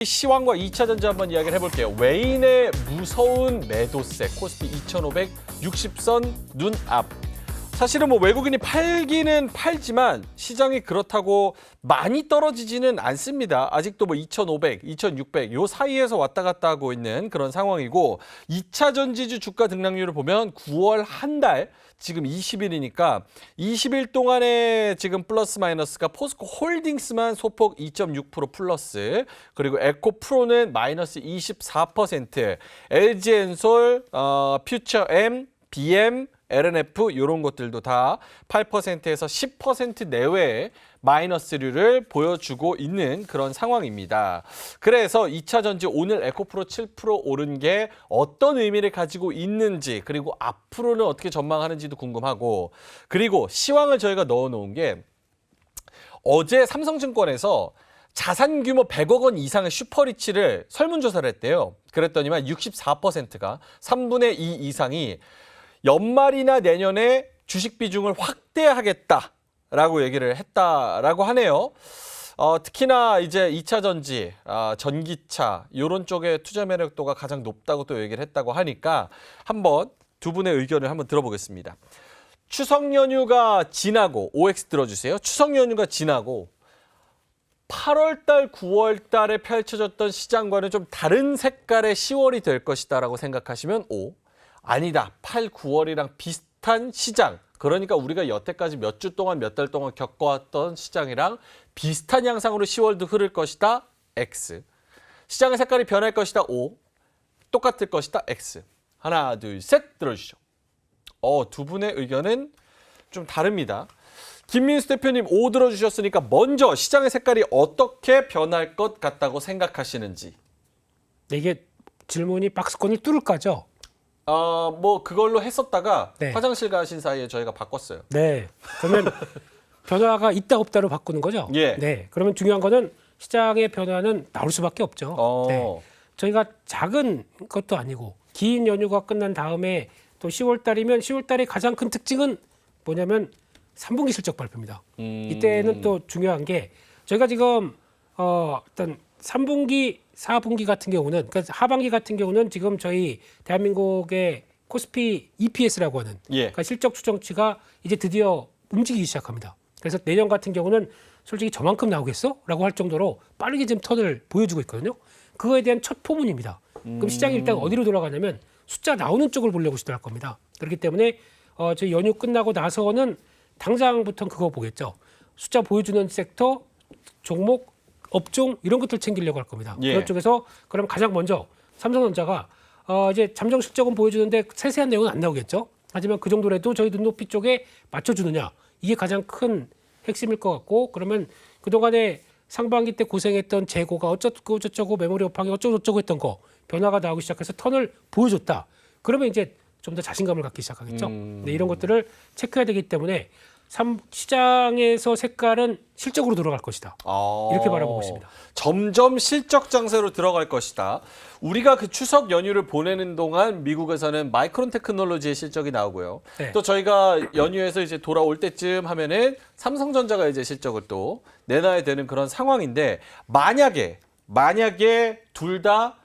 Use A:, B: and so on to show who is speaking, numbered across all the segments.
A: 시황과 2차 전지 한번 이야기를 해볼게요. 외인의 무서운 매도세, 코스피 2560선 눈앞. 사실은 뭐 외국인이 팔기는 팔지만 시장이 그렇다고 많이 떨어지지는 않습니다. 아직도 뭐 2500, 2600 요 사이에서 왔다 갔다 하고 있는 그런 상황이고 2차 전지주 주가 등락률을 보면 9월 한 달 지금 20일이니까 20일 동안에 지금 플러스 마이너스가 포스코 홀딩스만 소폭 2.6% 플러스, 그리고 에코프로는 마이너스 24%, LG엔솔, 퓨처엠, BM, LNF 이런 것들도 다 8%에서 10% 내외의 마이너스류를 보여주고 있는 그런 상황입니다. 그래서 2차 전지 오늘 에코프로 7% 오른 게 어떤 의미를 가지고 있는지, 그리고 앞으로는 어떻게 전망하는지도 궁금하고, 그리고 시황을 저희가 넣어놓은 게 어제 삼성증권에서 자산 규모 100억 원 이상의 슈퍼리치를 설문조사를 했대요. 그랬더니만 64%가 3분의 2 이상이 연말이나 내년에 주식 비중을 확대하겠다라고 얘기를 했다라고 하네요. 특히나 이제 2차 전지, 전기차 이런 쪽에 투자 매력도가 가장 높다고 또 얘기를 했다고 하니까 한번 두 분의 의견을 한번 들어보겠습니다. 추석 연휴가 지나고, OX 들어주세요. 추석 연휴가 지나고 8월 달, 9월 달에 펼쳐졌던 시장과는 좀 다른 색깔의 10월이 될 것이다라고 생각하시면 O. 아니다. 8, 9월이랑 비슷한 시장. 그러니까 우리가 여태까지 몇 주 동안, 몇 달 동안 겪어왔던 시장이랑 비슷한 양상으로 10월도 흐를 것이다. X. 시장의 색깔이 변할 것이다. O. 똑같을 것이다. X. 하나, 둘, 셋 들어주시죠. 두 분의 의견은 좀 다릅니다. 김민수 대표님 O 들어주셨으니까 먼저 시장의 색깔이 어떻게 변할 것 같다고 생각하시는지.
B: 네, 이게 질문이 박스권을 뚫을까죠?
A: 뭐 그걸로 했었다가
B: 네.
A: 화장실 가신 사이에 저희가 바꿨어요.
B: 네. 그러면 변화가 있다 없다로 바꾸는 거죠?
A: 예.
B: 네. 그러면 중요한 거는 시장의 변화는 나올 수밖에 없죠. 네. 저희가 작은 것도 아니고 긴 연휴가 끝난 다음에 또 10월 달이면 10월 달의 가장 큰 특징은 뭐냐면 3분기 실적 발표입니다. 이때는 또 중요한 게 저희가 지금 어떤 3분기, 4분기 같은 경우는, 그러니까 하반기 같은 경우는 지금 저희 대한민국의 코스피 EPS라고 하는 그러니까 실적 추정치가 이제 드디어 움직이기 시작합니다. 그래서 내년 같은 경우는 솔직히 저만큼 나오겠어? 라고 할 정도로 빠르게 지금 턴을 보여주고 있거든요. 그거에 대한 첫 포문입니다. 그럼 시장이 일단 어디로 돌아가냐면 숫자 나오는 쪽을 보려고 시도할 겁니다. 그렇기 때문에 저희 연휴 끝나고 나서는 당장부터는 그거 보겠죠. 숫자 보여주는 섹터, 종목, 업종 이런 것들 챙기려고 할 겁니다. 그런 쪽에서 그럼 가장 먼저 삼성전자가 이제 잠정 실적은 보여주는데 세세한 내용은 안 나오겠죠. 하지만 그 정도라도 저희 눈높이 쪽에 맞춰주느냐, 이게 가장 큰 핵심일 것 같고, 그러면 그동안에 상반기 때 고생했던 재고가 어쩌고 저쩌고 메모리 업황이 어쩌고 저쩌고 했던 거 변화가 나오기 시작해서 턴을 보여줬다. 그러면 이제 좀 더 자신감을 갖기 시작하겠죠. 네, 이런 것들을 체크해야 되기 때문에 시장에서 색깔은 실적으로 돌아갈 것이다. 이렇게 바라보고 있습니다.
A: 점점 실적 장세로 들어갈 것이다. 우리가 그 추석 연휴를 보내는 동안 미국에서는 마이크론 테크놀로지의 실적이 나오고요.
B: 네.
A: 또 저희가 연휴에서 이제 돌아올 때쯤 하면은 삼성전자가 이제 실적을 또 내놔야 되는 그런 상황인데, 만약에 둘 다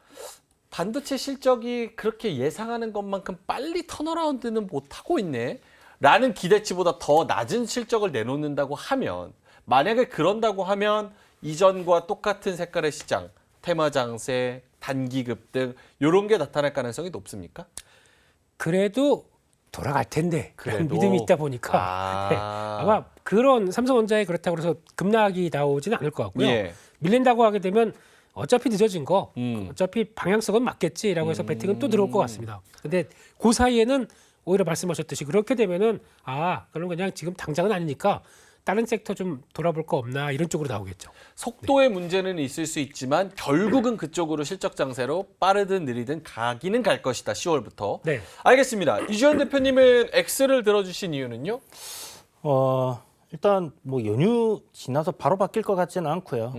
A: 반도체 실적이 그렇게 예상하는 것만큼 빨리 턴어라운드는 못하고 있네 라는 기대치보다 더 낮은 실적을 내놓는다고 하면, 만약에 그런다고 하면 이전과 똑같은 색깔의 시장, 테마 장세, 단기 급등 이런 게 나타날 가능성이 높습니까?
B: 그래도 돌아갈 텐데 그런 믿음이 있다 보니까 네, 아마 그런 삼성전자에 그렇다고 해서 급락이 나오지는 않을 것 같고요. 밀린다고 하게 되면 어차피 늦어진 거 어차피 방향성은 맞겠지라고 해서 배팅은 또 들어올 것 같습니다. 근데 그 사이에는 오히려 말씀하셨듯이 그렇게 되면은 그럼 그냥 지금 당장은 아니니까 다른 섹터 좀 돌아볼 거 없나, 이런 쪽으로 나오겠죠.
A: 속도의 문제는 있을 수 있지만 결국은 그쪽으로 실적 장세로 빠르든 느리든 가기는 갈 것이다. 10월부터.
B: 네.
A: 알겠습니다. 이주연 대표님은 X를 들어주신 이유는요?
C: 일단 뭐 연휴 지나서 바로 바뀔 것 같지는 않고요.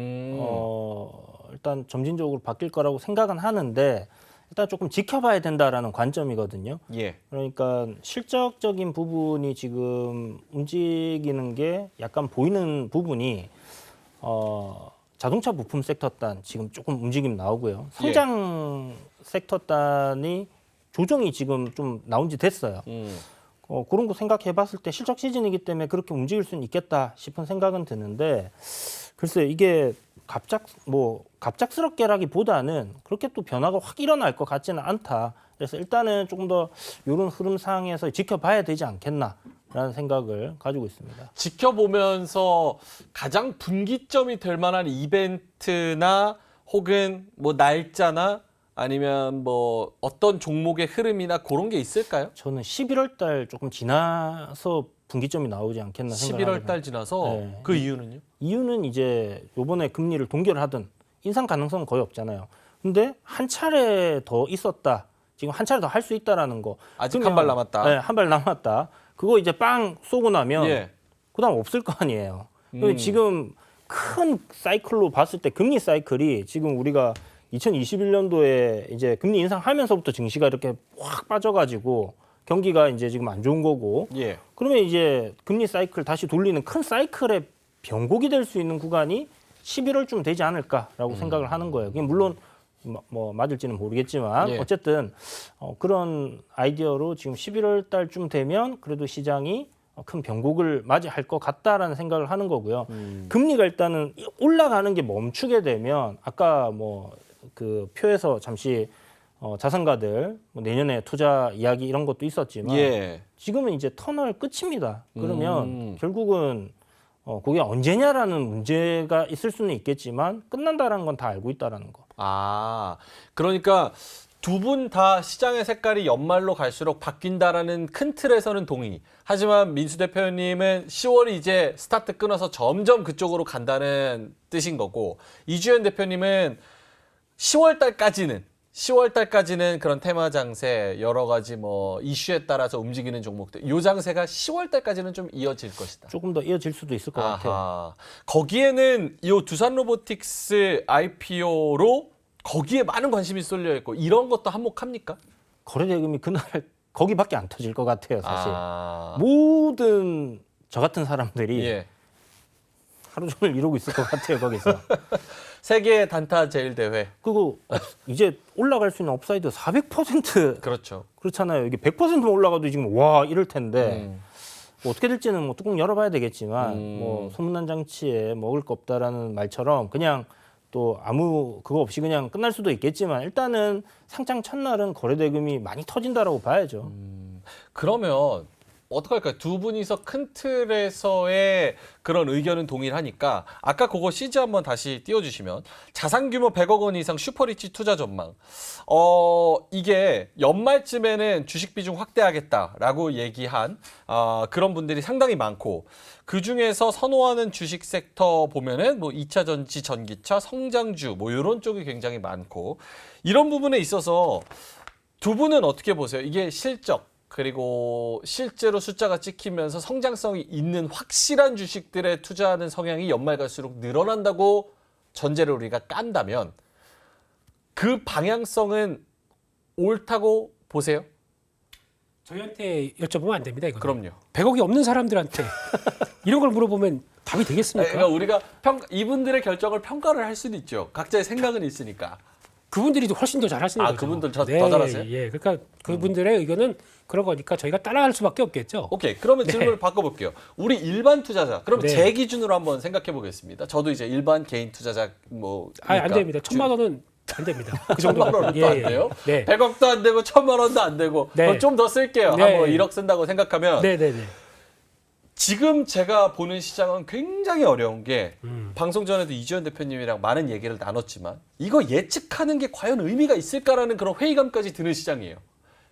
C: 일단 점진적으로 바뀔 거라고 생각은 하는데 일단 조금 지켜봐야 된다라는 관점이거든요. 그러니까 실적적인 부분이 지금 움직이는 게 약간 보이는 부분이 자동차 부품 섹터 단 지금 조금 움직임 나오고요. 성장 섹터 단이 조정이 지금 좀 나온 지 됐어요. 그런 거 생각해 봤을 때 실적 시즌이기 때문에 그렇게 움직일 수는 있겠다 싶은 생각은 드는데 글쎄 이게 갑작스럽게라기보다는 그렇게 또 변화가 확 일어날 것 같지는 않다. 그래서 일단은 조금 더 이런 흐름상에서 지켜봐야 되지 않겠나라는 생각을 가지고 있습니다.
A: 지켜보면서 가장 분기점이 될 만한 이벤트나 혹은 뭐 날짜나 아니면 뭐 어떤 종목의 흐름이나 그런 게 있을까요?
C: 저는 11월 달 조금 지나서 분기점이 나오지 않겠나 생각합니다.
A: 11월 달 지나서
C: 네.
A: 그 이유는요?
C: 이유는 이제 요번에 금리를 동결하든 인상 가능성은 거의 없잖아요. 근데 한 차례 더 있었다. 지금 한 차례 더 할 수 있다라는 거.
A: 아직 한 발 남았다.
C: 네, 한 발 남았다. 그거 이제 빵 쏘고 나면
A: 예.
C: 그다음 없을 거 아니에요. 근데 지금 큰 사이클로 봤을 때 금리 사이클이 지금 우리가 2021년도에 이제 금리 인상하면서부터 증시가 이렇게 확 빠져가지고 경기가 이제 지금 안 좋은 거고.
A: 예.
C: 그러면 이제 금리 사이클 다시 돌리는 큰 사이클의 변곡이 될 수 있는 구간이 11월쯤 되지 않을까라고 생각을 하는 거예요. 그게 물론 뭐 맞을지는 모르겠지만
A: 예.
C: 어쨌든 그런 아이디어로 지금 11월 달쯤 되면 그래도 시장이 큰 변곡을 맞이할 것 같다라는 생각을 하는 거고요. 금리가 일단은 올라가는 게 멈추게 되면 아까 뭐 그 표에서 잠시 자산가들 뭐 내년에 투자 이야기 이런 것도 있었지만
A: 예.
C: 지금은 이제 터널 끝입니다. 그러면 결국은 그게 언제냐라는 문제가 있을 수는 있겠지만 끝난다라는 건 다 알고 있다라는 거.
A: 아, 그러니까 두 분 다 시장의 색깔이 연말로 갈수록 바뀐다라는 큰 틀에서는 동의. 하지만 민수 대표님은 10월이 이제 스타트 끊어서 점점 그쪽으로 간다는 뜻인 거고, 이주연 대표님은 10월 달까지는 그런 테마 장세, 여러 가지 뭐 이슈에 따라서 움직이는 종목들, 요 장세가 10월 달까지는 좀 이어질 것이다.
C: 조금 더 이어질 수도 있을 것 같아요.
A: 거기에는 이 두산 로보틱스 IPO로 거기에 많은 관심이 쏠려 있고 이런 것도 한몫합니까?
C: 거래 대금이 그날 거기밖에 안 터질 것 같아요, 사실.
A: 아,
C: 모든 저 같은 사람들이
A: 예.
C: 하루 종일 이러고 있을 것 같아요, 거기서.
A: 세계 단타 제일 대회.
C: 그리고 이제 올라갈 수 있는 업사이드 400%
A: 그렇죠.
C: 그렇잖아요. 이게 100%만 올라가도 지금 와 이럴 텐데 뭐 어떻게 될지는 뭐 뚜껑 열어봐야 되겠지만 뭐 소문난 장치에 먹을 거 없다라는 말처럼 그냥 또 아무 그거 없이 그냥 끝날 수도 있겠지만 일단은 상장 첫날은 거래 대금이 많이 터진다라고 봐야죠.
A: 그러면 어떡할까요? 두 분이서 큰 틀에서의 그런 의견은 동일하니까 아까 그거 CG 한번 다시 띄워주시면 자산 규모 100억 원 이상 슈퍼리치 투자 전망. 이게 연말쯤에는 주식 비중 확대하겠다라고 얘기한 그런 분들이 상당히 많고 그중에서 선호하는 주식 섹터 보면은 뭐 2차 전지, 전기차, 성장주 뭐 이런 쪽이 굉장히 많고 이런 부분에 있어서 두 분은 어떻게 보세요? 이게 실적 그리고 실제로 숫자가 찍히면서 성장성이 있는 확실한 주식들에 투자하는 성향이 연말 갈수록 늘어난다고 전제를 우리가 깐다면 그 방향성은 옳다고 보세요?
B: 저희한테 여쭤보면 안 됩니다. 이거.
A: 그럼요.
B: 100억이 없는 사람들한테 이런 걸 물어보면 답이 되겠습니까?
A: 그러니까 우리가 이분들의 결정을 평가를 할 수는 있죠. 각자의 생각은 있으니까.
B: 그분들이 훨씬 더 잘하시는 거죠.
A: 그분들 더 잘하세요?
B: 예, 그러니까 그분들의 의견은 그런 거니까 저희가 따라갈 수밖에 없겠죠.
A: 오케이, 그러면 질문을 바꿔볼게요. 우리 일반 투자자, 그럼
B: 네.
A: 제 기준으로 한번 생각해 보겠습니다. 저도 이제 일반 개인 투자자 뭐
B: 안 됩니다. 1,000만 원은 안 됩니다. 그 정도
A: 1,000만 원도 안 돼요?
B: 네.
A: 100억도 안 되고 1,000만 원도 안 되고
B: 네.
A: 좀 더 쓸게요.
B: 네.
A: 뭐 1억 쓴다고 생각하면
B: 네.
A: 지금 제가 보는 시장은 굉장히 어려운 게 방송 전에도 이주연 대표님이랑 많은 얘기를 나눴지만 이거 예측하는 게 과연 의미가 있을까라는 그런 회의감까지 드는 시장이에요.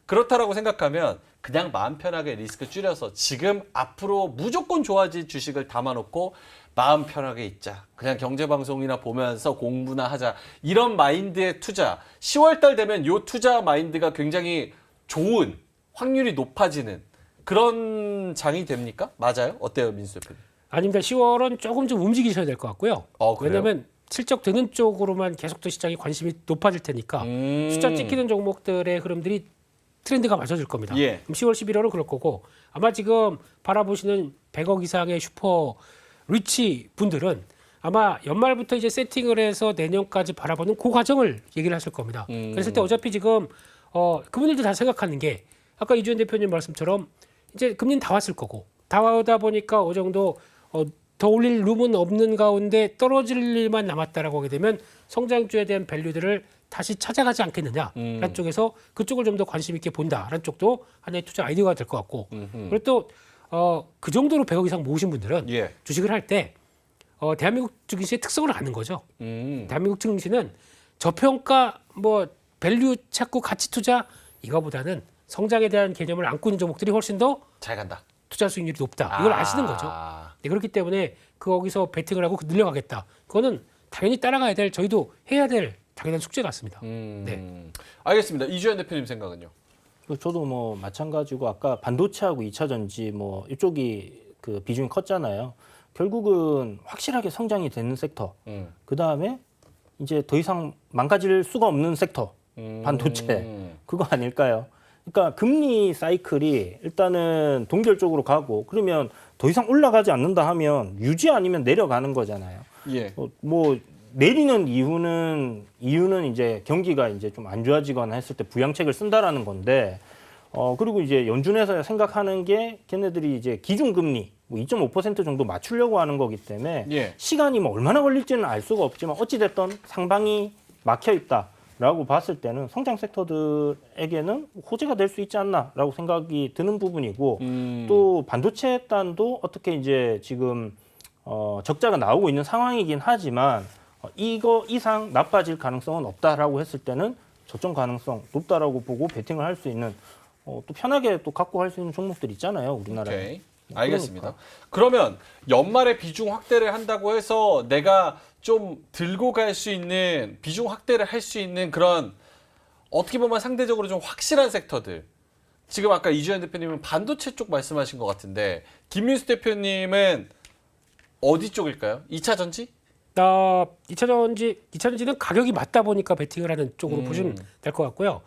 A: 그렇다라고 생각하면 그냥 마음 편하게 리스크 줄여서 지금 앞으로 무조건 좋아질 주식을 담아놓고 마음 편하게 있자. 그냥 경제방송이나 보면서 공부나 하자. 이런 마인드의 투자. 10월 달 되면 이 투자 마인드가 굉장히 좋은 확률이 높아지는 그런 장이 됩니까? 맞아요? 어때요, 민수 대표님?
B: 아닙니다. 10월은 조금 좀 움직이셔야 될 것 같고요.
A: 그래요?
B: 왜냐하면 실적 드는 쪽으로만 계속 또 시장이 관심이 높아질 테니까 숫자 찍히는 종목들의 흐름들이 트렌드가 맞춰질 겁니다.
A: 예.
B: 그럼 10월, 11월은 그럴 거고 아마 지금 바라보시는 100억 이상의 슈퍼 리치 분들은 아마 연말부터 이제 세팅을 해서 내년까지 바라보는 그 과정을 얘기를 하실 겁니다. 그랬을 때 어차피 지금 그분들도 다 생각하는 게 아까 이주연 대표님 말씀처럼 이제 금리는 다 왔을 거고 다 와다 보니까 어느 정도 더 올릴 룸은 없는 가운데 떨어질 일만 남았다라고 하게 되면 성장주에 대한 밸류들을 다시 찾아가지 않겠느냐라는 쪽에서 그쪽을 좀 더 관심 있게 본다라는 쪽도 하나의 투자 아이디어가 될 것 같고 그리고 또 그 정도로 100억 이상 모으신 분들은 주식을 할 때 대한민국 증시의 특성을 아는 거죠. 대한민국 증시는 저평가 뭐 밸류 찾고 가치 투자 이거보다는 성장에 대한 개념을 안고 있는 종목들이 훨씬 더
A: 잘 간다.
B: 투자 수익률이 높다. 이걸 아시는 거죠. 네, 그렇기 때문에 거기서 베팅을 하고 늘려가겠다. 그거는 당연히 따라가야 될 저희도 해야 될 당연한 숙제 같습니다. 네.
A: 알겠습니다. 이주연 대표님 생각은요?
C: 저도 뭐 마찬가지고 아까 반도체하고 2차 전지 뭐 이쪽이 그 비중이 컸잖아요. 결국은 확실하게 성장이 되는 섹터. 그 다음에 이제 더 이상 망가질 수가 없는 섹터. 반도체. 그거 아닐까요? 그러니까 금리 사이클이 일단은 동결적으로 가고 그러면 더 이상 올라가지 않는다 하면 유지 아니면 내려가는 거잖아요.
A: 예.
C: 뭐 내리는 이유는 이제 경기가 이제 좀 안 좋아지거나 했을 때 부양책을 쓴다라는 건데 그리고 이제 연준에서 생각하는 게 걔네들이 이제 기준금리 뭐 2.5% 정도 맞추려고 하는 거기 때문에 시간이 뭐 얼마나 걸릴지는 알 수가 없지만 어찌됐든 상방이 막혀 있다라고 봤을 때는 성장 섹터들에게는 호재가 될 수 있지 않나라고 생각이 드는 부분이고 또 반도체 단도 어떻게 이제 지금 적자가 나오고 있는 상황이긴 하지만 이거 이상 나빠질 가능성은 없다라고 했을 때는 저점 가능성 높다라고 보고 베팅을 할 수 있는 또 편하게 또 갖고 할 수 있는 종목들 있잖아요, 우리나라에.
A: 오케이. 알겠습니다. 그러면 연말에 비중 확대를 한다고 해서 내가 좀 들고 갈 수 있는 비중 확대를 할 수 있는 그런 어떻게 보면 상대적으로 좀 확실한 섹터들. 지금 아까 이주연 대표님은 반도체 쪽 말씀하신 것 같은데 김민수 대표님은 어디 쪽일까요? 2차 전지?
B: 2차 전지는 가격이 맞다 보니까 베팅을 하는 쪽으로 보시면 될 것 같고요.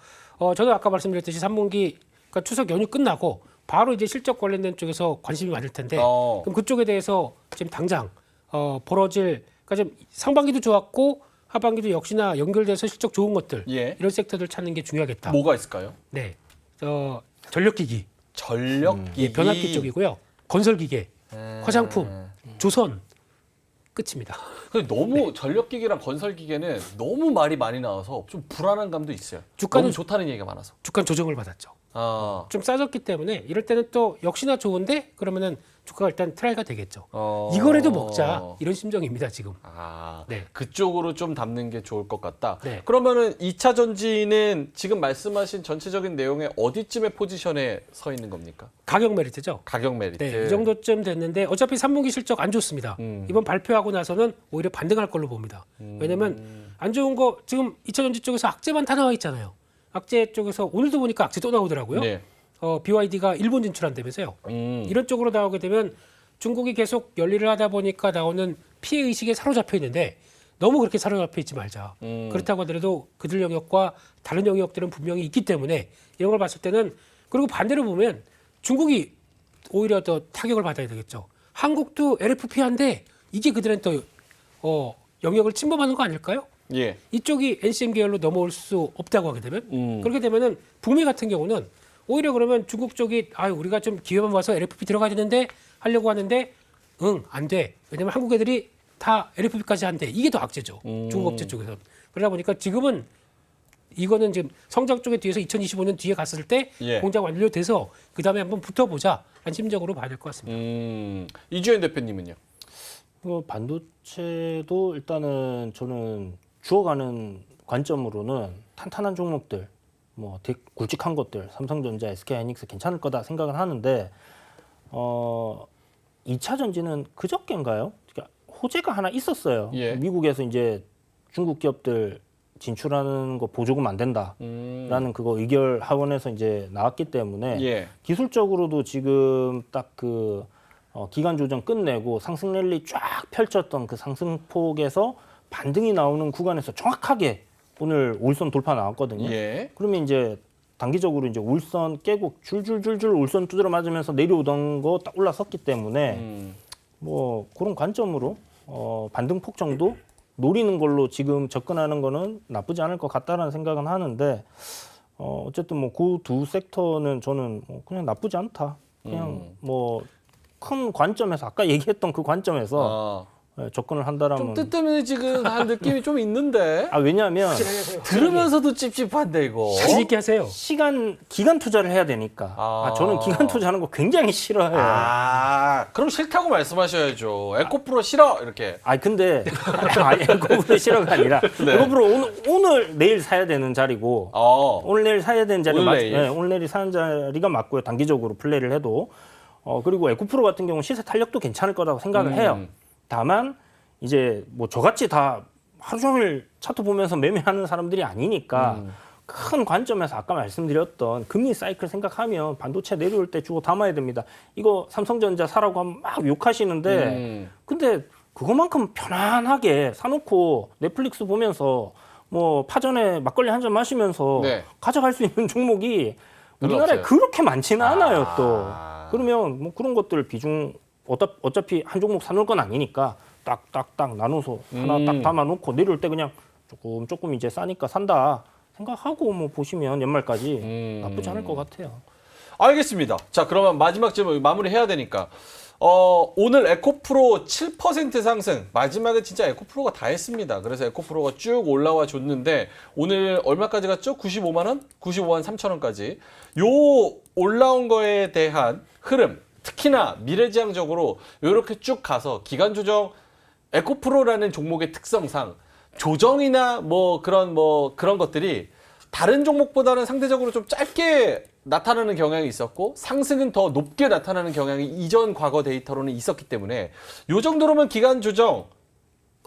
B: 저도 아까 말씀드렸듯이 3분기 그러니까 추석 연휴 끝나고 바로 이제 실적 관련된 쪽에서 관심이 많을 텐데 그럼 그쪽에 대해서 지금 당장 벌어질 그러니까 좀 상반기도 좋았고 하반기도 역시나 연결돼서 실적 좋은 것들 이런 섹터들 찾는 게 중요하겠다.
A: 뭐가 있을까요?
B: 네, 전력기기, 변압기 쪽이고요. 건설기계, 화장품, 조선 끝입니다.
A: 근데 너무 전력기계랑 건설기계는 너무 말이 많이 나와서 좀 불안한 감도 있어요.
B: 주가는
A: 너무 좋다는 얘기가 많아서.
B: 주가 조정을 받았죠. 좀 싸졌기 때문에 이럴 때는 또 역시나 좋은데 그러면은 주가가 일단 트라이가 되겠죠. 이거라도 먹자 이런 심정입니다 지금.
A: 네. 그쪽으로 좀 담는 게 좋을 것 같다.
B: 네.
A: 그러면은 2차 전지는 지금 말씀하신 전체적인 내용에 어디쯤의 포지션에 서 있는 겁니까?
B: 가격 메리트죠.
A: 가격 메리트.
B: 네, 이 정도쯤 됐는데 어차피 3분기 실적 안 좋습니다. 이번 발표하고 나서는 오히려 반등할 걸로 봅니다. 왜냐면 안 좋은 거 지금 2차 전지 쪽에서 악재만 다 나와 있잖아요. 악재 쪽에서 오늘도 보니까 악재 또 나오더라고요.
A: 네.
B: BYD가 일본 진출한다면서요. 이런 쪽으로 나오게 되면 중국이 계속 열일을 하다 보니까 나오는 피해 의식에 사로잡혀 있는데 너무 그렇게 사로잡혀 있지 말자. 그렇다고 하더라도 그들 영역과 다른 영역들은 분명히 있기 때문에 이런 걸 봤을 때는 그리고 반대로 보면 중국이 오히려 더 타격을 받아야 되겠죠. 한국도 LFP한데 이게 그들한테 또 영역을 침범하는 거 아닐까요?
A: 예.
B: 이쪽이 NCM 계열로 넘어올 수 없다고 하게 되면 그렇게 되면은 북미 같은 경우는 오히려 그러면 중국 쪽이 우리가 좀 기회만 봐서 LFP 들어가야 되는데 하려고 하는데 안 돼. 왜냐면 한국 애들이 다 LFP까지 한대. 이게 더 악재죠. 중국 업체 쪽에서. 그러다 보니까 지금은 이거는 지금 성장 쪽에 뒤에서 2025년 뒤에 갔을 때 공장 완료돼서 그다음에 한번 붙어보자. 라는 심적으로 봐야 될 것 같습니다.
A: 이주연 대표님은요?
C: 반도체도 일단은 저는 주어가는 관점으로는 탄탄한 종목들, 뭐 굵직한 것들, 삼성전자, SK하이닉스 괜찮을 거다 생각은 하는데 2차 전지는 그저께인가요? 그러니까 호재가 하나 있었어요. 미국에서 이제 중국 기업들 진출하는 거 보조금 안 된다라는 그거 의결 하원에서 이제 나왔기 때문에 기술적으로도 지금 딱 그 기간 조정 끝내고 상승 랠리 쫙 펼쳤던 그 상승폭에서 반등이 나오는 구간에서 정확하게 오늘 올선 돌파 나왔거든요. 그러면 이제 단기적으로 이제 올선 깨고 줄줄줄줄 올선 두드려 맞으면서 내려오던 거 딱 올라섰기 때문에 뭐 그런 관점으로 반등폭 정도 노리는 걸로 지금 접근하는 거는 나쁘지 않을 것 같다라는 생각은 하는데 어쨌든 뭐 그 두 섹터는 저는 뭐 그냥 나쁘지 않다. 그냥 뭐 큰 관점에서 아까 얘기했던 그 관점에서 접근을 한다라면
A: 좀 뜨뜨미지근한 느낌이 좀 있는데.
C: 왜냐하면
A: 들으면서도 찝찝한데 이거.
B: 자신 있게 하세요.
C: 기간 투자를 해야 되니까. 저는 기간 투자하는 거 굉장히 싫어해요.
A: 그럼 싫다고 말씀하셔야죠. 에코프로 싫어 이렇게.
C: 근데 에코프로 싫어가 아니라
A: 네.
C: 에코프로 오늘 내일 사야 되는 자리고 오늘 내일 사야 되는 자리 오늘 내일 사는 자리가 맞고요. 단기적으로 플레이를 해도 그리고 에코프로 같은 경우는 시세 탄력도 괜찮을 거라고 생각을 해요. 다만 이제 뭐 저같이 다 하루 종일 차트 보면서 매매하는 사람들이 아니니까 큰 관점에서 아까 말씀드렸던 금리 사이클 생각하면 반도체 내려올 때 주고 담아야 됩니다. 이거 삼성전자 사라고 하면 막 욕하시는데 근데 그것만큼 편안하게 사놓고 넷플릭스 보면서 뭐 파전에 막걸리 한 잔 마시면서 가져갈 수 있는 종목이 우리나라에 그렇게 많지는 않아요. 또 그러면 뭐 그런 것들 비중 어차피 한 종목 사놓을 건 아니니까 딱딱딱 나눠서 하나 딱 담아놓고 내려올 때 그냥 조금 이제 싸니까 산다 생각하고 뭐 보시면 연말까지 나쁘지 않을 것 같아요.
A: 알겠습니다. 자, 그러면 마지막 질문 마무리해야 되니까 오늘 에코프로 7% 상승. 마지막에 진짜 에코프로가 다 했습니다. 그래서 에코프로가 쭉 올라와 줬는데 오늘 얼마까지 갔죠? 95만 원? 95만 3천 원까지. 요 올라온 거에 대한 흐름, 특히나 미래지향적으로 이렇게 쭉 가서 기간 조정 에코프로라는 종목의 특성상 조정이나 뭐 그런 것들이 다른 종목보다는 상대적으로 좀 짧게 나타나는 경향이 있었고 상승은 더 높게 나타나는 경향이 이전 과거 데이터로는 있었기 때문에 이 정도로면 기간 조정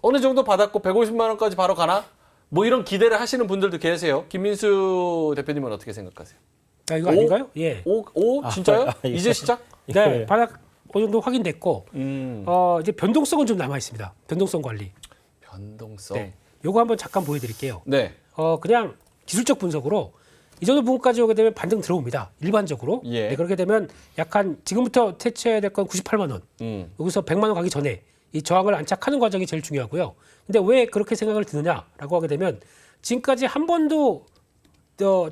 A: 어느 정도 받았고 150만 원까지 바로 가나? 뭐 이런 기대를 하시는 분들도 계세요. 김민수 대표님은 어떻게 생각하세요?
B: 이거 아닌가요? 예.
A: 진짜요? 이제 시작?
B: 네, 바닥 어느 정도 확인됐고 이제 변동성은 좀 남아 있습니다. 변동성 관리.
A: 변동성.
B: 네. 요거 한번 잠깐 보여드릴게요.
A: 네.
B: 그냥 기술적 분석으로 이 정도 부분까지 오게 되면 반등 들어옵니다. 일반적으로.
A: 예.
B: 네, 그렇게 되면 약간 지금부터 퇴치해야 될 건 98만 원. 여기서 100만 원 가기 전에 이 저항을 안착하는 과정이 제일 중요하고요. 근데 왜 그렇게 생각을 드느냐라고 하게 되면 지금까지 한 번도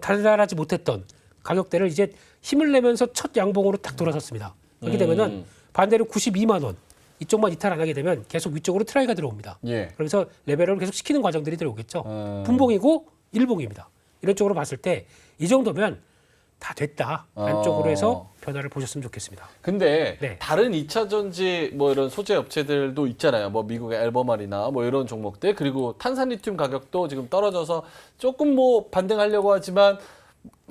B: 달달하지 못했던 가격대를 이제 힘을 내면서 첫 양봉으로 딱 돌아섰습니다. 그렇게 되면은 반대로 92만 원 이쪽만 이탈 안 하게 되면 계속 위쪽으로 트라이가 들어옵니다.
A: 예.
B: 그래서 레벨을 계속 시키는 과정들이 들어오겠죠. 분봉이고 일봉입니다. 이런 쪽으로 봤을 때 이 정도면 다 됐다. 안쪽으로 해서 변화를 보셨으면 좋겠습니다.
A: 근데
B: 네.
A: 다른 2차 전지 뭐 이런 소재 업체들도 있잖아요. 뭐 미국의 앨범알이나 뭐 이런 종목들 그리고 탄산리튬 가격도 지금 떨어져서 조금 뭐 반등하려고 하지만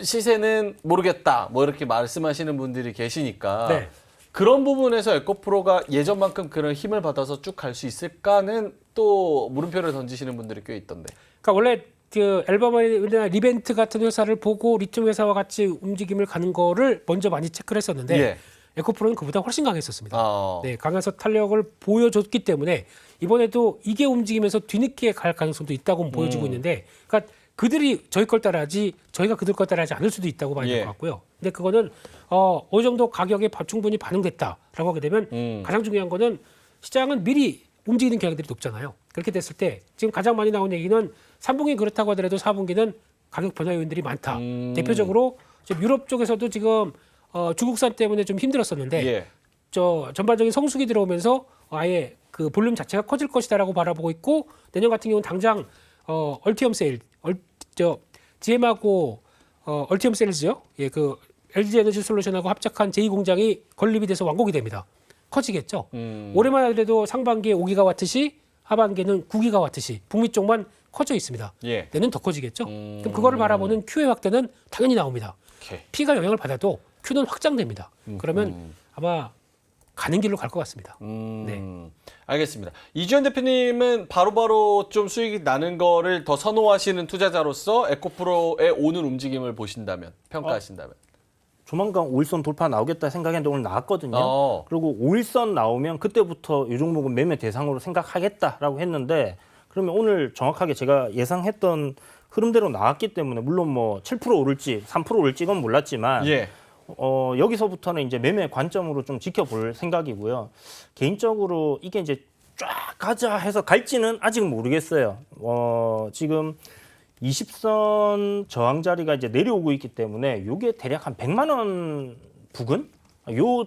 A: 시세는 모르겠다. 뭐 이렇게 말씀하시는 분들이 계시니까
B: 네.
A: 그런 부분에서 에코프로가 예전만큼 그런 힘을 받아서 쭉 갈 수 있을까는 또 물음표를 던지시는 분들이 꽤 있던데.
B: 그러니까 원래 그 앨범이나 리벤트 같은 회사를 보고 리튬 회사와 같이 움직임을 가는 거를 먼저 많이 체크를 했었는데
A: 예.
B: 에코프로는 그보다 훨씬 강했었습니다.
A: 아.
B: 네, 강해서 탄력을 보여줬기 때문에 이번에도 이게 움직이면서 뒤늦게 갈 가능성도 있다고 보여지고 있는데, 그러니까 그들이 저희 걸 따라하지 저희가 그들 걸 따라하지 않을 수도 있다고 봐야 될 것 같고요. 근데 그거는 어느 정도 가격에 충분히 반영됐다라고 하게 되면 가장 중요한 거는 시장은 미리 움직이는 경향들이 높잖아요. 그렇게 됐을 때 지금 가장 많이 나온 얘기는 3분기 그렇다고 하더라도 4분기는 가격 변화 요인들이 많다. 대표적으로 지금 유럽 쪽에서도 지금 중국산 때문에 좀 힘들었었는데
A: 예.
B: 저 전반적인 성수기 들어오면서 아예 그 볼륨 자체가 커질 것이다라고 바라보고 있고, 내년 같은 경우는 당장 얼티엄 세일, GM하고 얼티엄 세일즈요. 예, 그 LG 에너지 솔루션하고 합작한 제2공장이 건립이 돼서 완공이 됩니다. 커지겠죠. 올해만 하더라도 상반기에 5기가와트시, 하반기에는 9기가와트시, 북미 쪽만 커져 있습니다.
A: 예.
B: 내년 더 커지겠죠. 그럼 그거를 바라보는 Q의 확대는 당연히 나옵니다.
A: 오케이.
B: P가 영향을 받아도 Q는 확장됩니다. 그러면 아마 가는 길로 갈 것 같습니다. 네.
A: 알겠습니다. 이주연 대표님은 바로바로 좀 수익이 나는 거를 더 선호하시는 투자자로서 에코프로의 오는 움직임을 보신다면, 평가하신다면.
C: 조만간 5일선 돌파 나오겠다 생각했는데 오늘 나왔거든요. 그리고 5일선 나오면 그때부터 이 종목은 매매 대상으로 생각하겠다라고 했는데, 그러면 오늘 정확하게 제가 예상했던 흐름대로 나왔기 때문에 물론 뭐 7% 오를지 3% 오를지 건 몰랐지만
A: 예.
C: 여기서부터는 이제 매매 관점으로 좀 지켜볼 생각이고요. 개인적으로 이게 이제 쫙 가자 해서 갈지는 아직은 모르겠어요. 지금 20선 저항 자리가 이제 내려오고 있기 때문에 이게 대략 한 100만 원 부근 요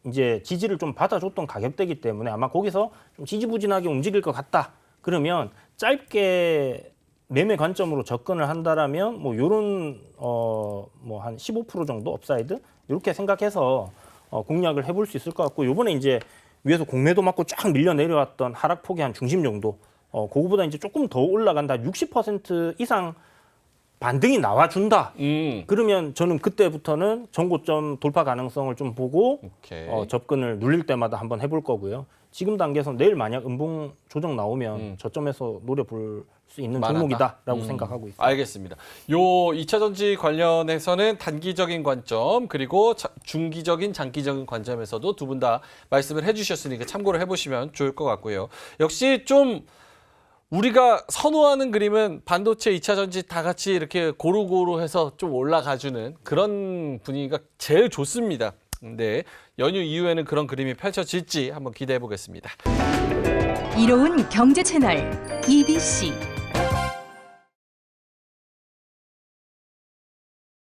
C: 이제 지지를 좀 받아줬던 가격대이기 때문에 아마 거기서 좀 지지부진하게 움직일 것 같다. 그러면 짧게 매매 관점으로 접근을 한다라면 뭐 요런 뭐 한 15% 정도 업사이드 이렇게 생각해서 공략을 해볼 수 있을 것 같고 요번에 이제 위에서 공매도 맞고 쫙 밀려 내려왔던 하락폭의 한 중심 정도 그거보다 이제 조금 더 올라간다 60% 이상 반등이 나와준다. 그러면 저는 그때부터는 전고점 돌파 가능성을 좀 보고 접근을 눌릴 때마다 한번 해볼 거고요. 지금 단계에서 내일 만약 음봉 조정 나오면 저점에서 노려볼 수 있는 종목이다라고 생각하고 있습니다.
A: 알겠습니다. 요 2차 전지 관련해서는 단기적인 관점 그리고 중기적인 장기적인 관점에서도 두 분 다 말씀을 해주셨으니까 참고를 해보시면 좋을 것 같고요. 역시 좀 우리가 선호하는 그림은 반도체 2차 전지 다 같이 이렇게 고루고루 해서 좀 올라가주는 그런 분위기가 제일 좋습니다. 근데 연휴 이후에는 그런 그림이 펼쳐질지 한번 기대해 보겠습니다.
D: 이로운 경제 채널 EBC